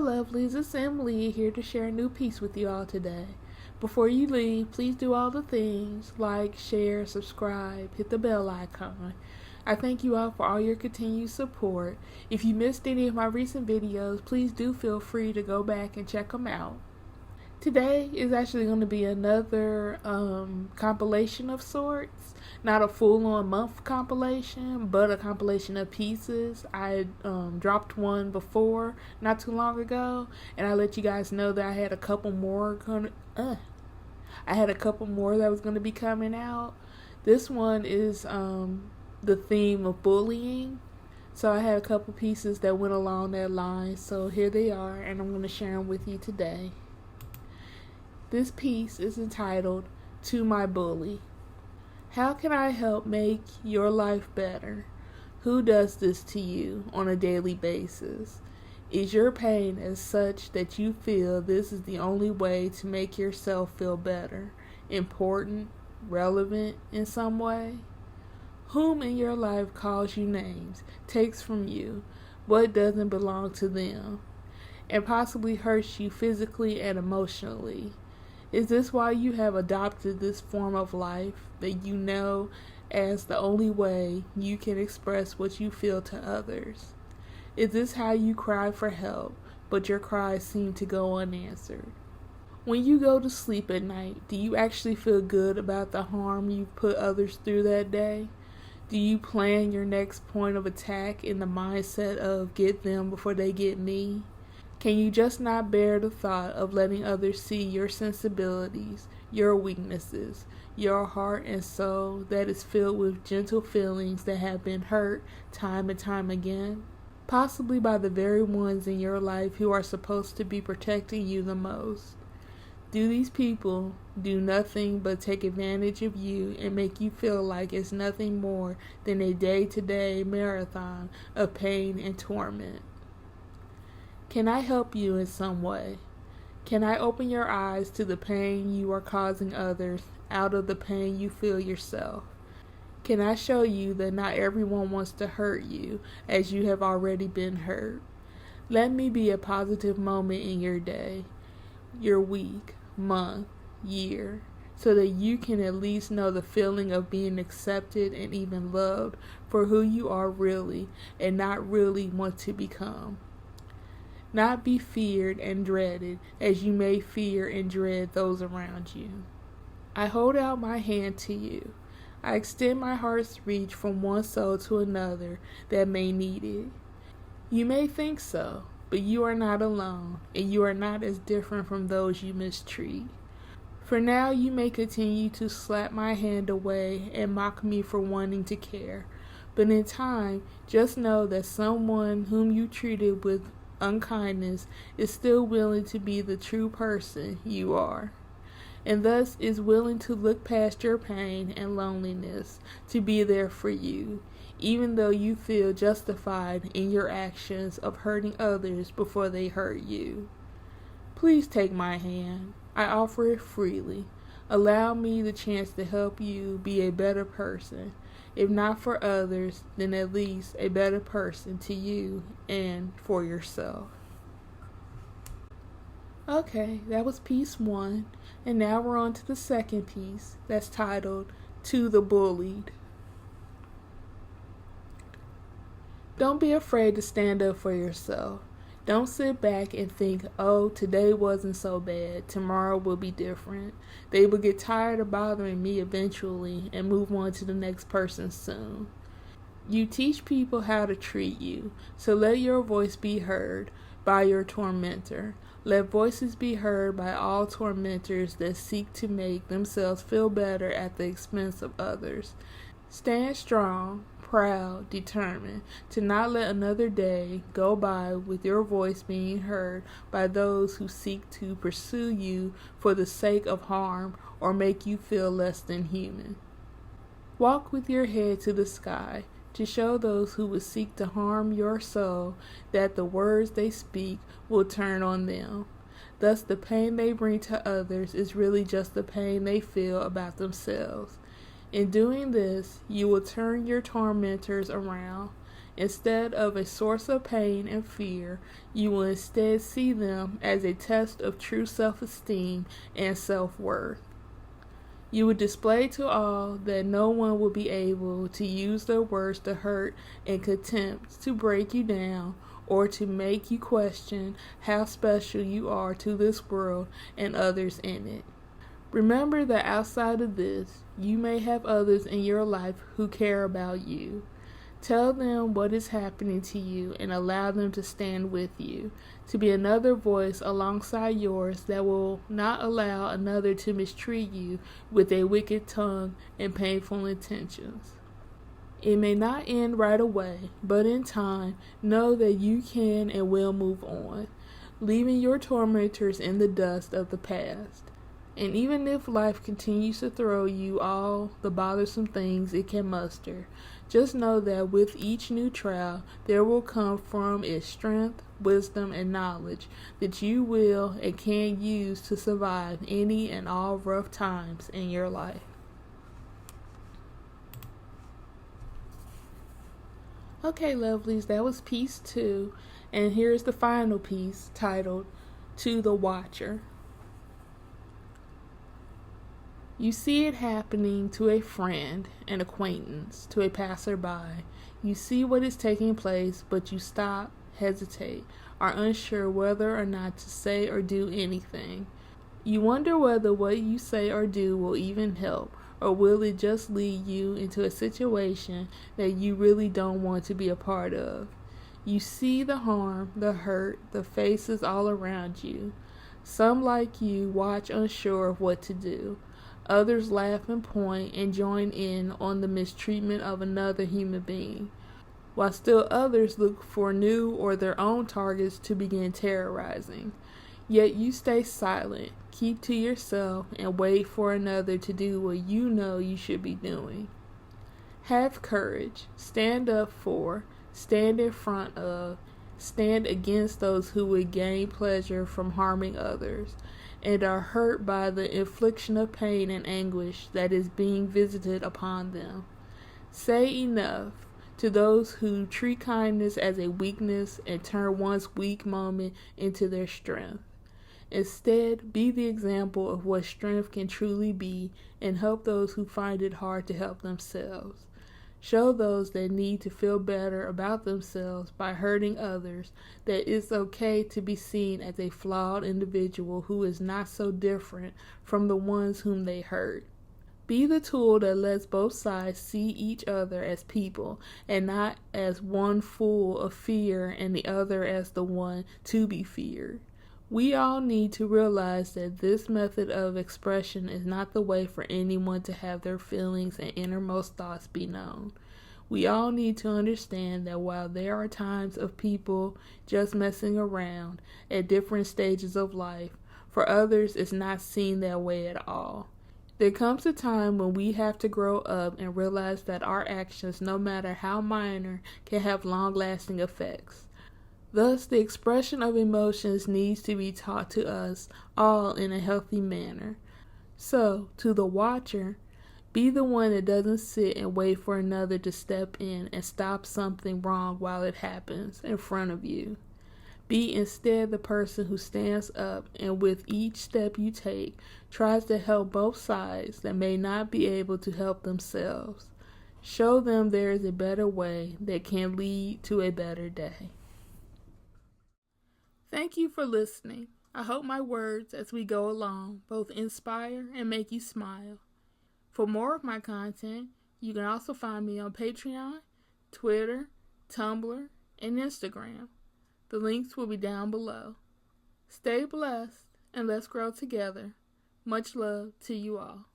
Hello lovelies, it's Emily here to share a new piece with you all today. Before you leave, please do all the things like, share, subscribe, hit the bell icon. I thank you all for all your continued support. If you missed any of my recent videos, please do feel free to go back and check them out. Today is actually going to be another compilation of sorts. Not a full-on month compilation, but a compilation of pieces. I dropped one before, not too long ago, and I let you guys know that I had a couple more that was going to be coming out. This one is the theme of bullying. So I had a couple pieces that went along that line. So here they are, and I'm going to share them with you today. This piece is entitled, To My Bully. How can I help make your life better? Who does this to you on a daily basis? Is your pain as such that you feel this is the only way to make yourself feel better, important, relevant in some way? Whom in your life calls you names, takes from you what doesn't belong to them, and possibly hurts you physically and emotionally? Is this why you have adopted this form of life that you know as the only way you can express what you feel to others? Is this how you cry for help, but your cries seem to go unanswered? When you go to sleep at night, do you actually feel good about the harm you've put others through that day? Do you plan your next point of attack in the mindset of get them before they get me? Can you just not bear the thought of letting others see your sensibilities, your weaknesses, your heart and soul that is filled with gentle feelings that have been hurt time and time again? Possibly by the very ones in your life who are supposed to be protecting you the most. Do these people do nothing but take advantage of you and make you feel like it's nothing more than a day-to-day marathon of pain and torment? Can I help you in some way? Can I open your eyes to the pain you are causing others out of the pain you feel yourself? Can I show you that not everyone wants to hurt you as you have already been hurt? Let me be a positive moment in your day, your week, month, year, so that you can at least know the feeling of being accepted and even loved for who you are really and not really want to become. Not be feared and dreaded as you may fear and dread those around you. I hold out my hand to you. I extend my heart's reach from one soul to another that may need it. You may think so, but you are not alone, and you are not as different from those you mistreat. For now, you may continue to slap my hand away and mock me for wanting to care, but in time, just know that someone whom you treated with unkindness is still willing to be the true person you are, and thus is willing to look past your pain and loneliness to be there for you, even though you feel justified in your actions of hurting others before they hurt you. Please take my hand. I offer it freely. Allow me the chance to help you be a better person. If not for others, then at least a better person to you and for yourself. Okay, that was piece one, and now we're on to the second piece that's titled, To the Bullied. Don't be afraid to stand up for yourself. Don't sit back and think, oh, today wasn't so bad, tomorrow will be different. They will get tired of bothering me eventually and move on to the next person soon. You teach people how to treat you, so let your voice be heard by your tormentor. Let voices be heard by all tormentors that seek to make themselves feel better at the expense of others. Stand strong, proud, determined to not let another day go by with your voice being heard by those who seek to pursue you for the sake of harm or make you feel less than human. Walk with your head to the sky to show those who would seek to harm your soul that the words they speak will turn on them. Thus, the pain they bring to others is really just the pain they feel about themselves. In doing this, you will turn your tormentors around Instead of a source of pain and fear, you will instead see them as a test of true self-esteem and self-worth. You will display to all that no one will be able to use their words to hurt and contempt to break you down or to make you question how special you are to this world and others in it. Remember that outside of this, you may have others in your life who care about you. Tell them what is happening to you and allow them to stand with you, to be another voice alongside yours that will not allow another to mistreat you with a wicked tongue and painful intentions. It may not end right away, but in time, know that you can and will move on, leaving your tormentors in the dust of the past. And even if life continues to throw you all the bothersome things it can muster, just know that with each new trial, there will come from it strength, wisdom, and knowledge that you will and can use to survive any and all rough times in your life. Okay, lovelies, that was piece 2, and here's the final piece titled, To the Watcher. You see it happening to a friend, an acquaintance, to a passerby. You see what is taking place, but you stop, hesitate, are unsure whether or not to say or do anything. You wonder whether what you say or do will even help, or will it just lead you into a situation that you really don't want to be a part of. You see the harm, the hurt, the faces all around you. Some, like you, watch unsure of what to do. Others laugh and point and join in on the mistreatment of another human being, while still others look for new or their own targets to begin terrorizing. Yet you stay silent, keep to yourself, and wait for another to do what you know you should be doing. Have courage, stand up for, stand in front of, stand against those who would gain pleasure from harming others, and are hurt by the infliction of pain and anguish that is being visited upon them. Say enough to those who treat kindness as a weakness and turn one's weak moment into their strength. Instead, be the example of what strength can truly be and help those who find it hard to help themselves. Show those that need to feel better about themselves by hurting others that it's okay to be seen as a flawed individual who is not so different from the ones whom they hurt. Be the tool that lets both sides see each other as people and not as one full of fear and the other as the one to be feared. We all need to realize that this method of expression is not the way for anyone to have their feelings and innermost thoughts be known. We all need to understand that while there are times of people just messing around at different stages of life, for others it's not seen that way at all. There comes a time when we have to grow up and realize that our actions, no matter how minor, can have long-lasting effects. Thus, the expression of emotions needs to be taught to us all in a healthy manner. So, to the watcher, be the one that doesn't sit and wait for another to step in and stop something wrong while it happens in front of you. Be instead the person who stands up and with each step you take, tries to help both sides that may not be able to help themselves. Show them there is a better way that can lead to a better day. Thank you for listening. I hope my words as we go along both inspire and make you smile. For more of my content, you can also find me on Patreon, Twitter, Tumblr, and Instagram. The links will be down below. Stay blessed and let's grow together. Much love to you all.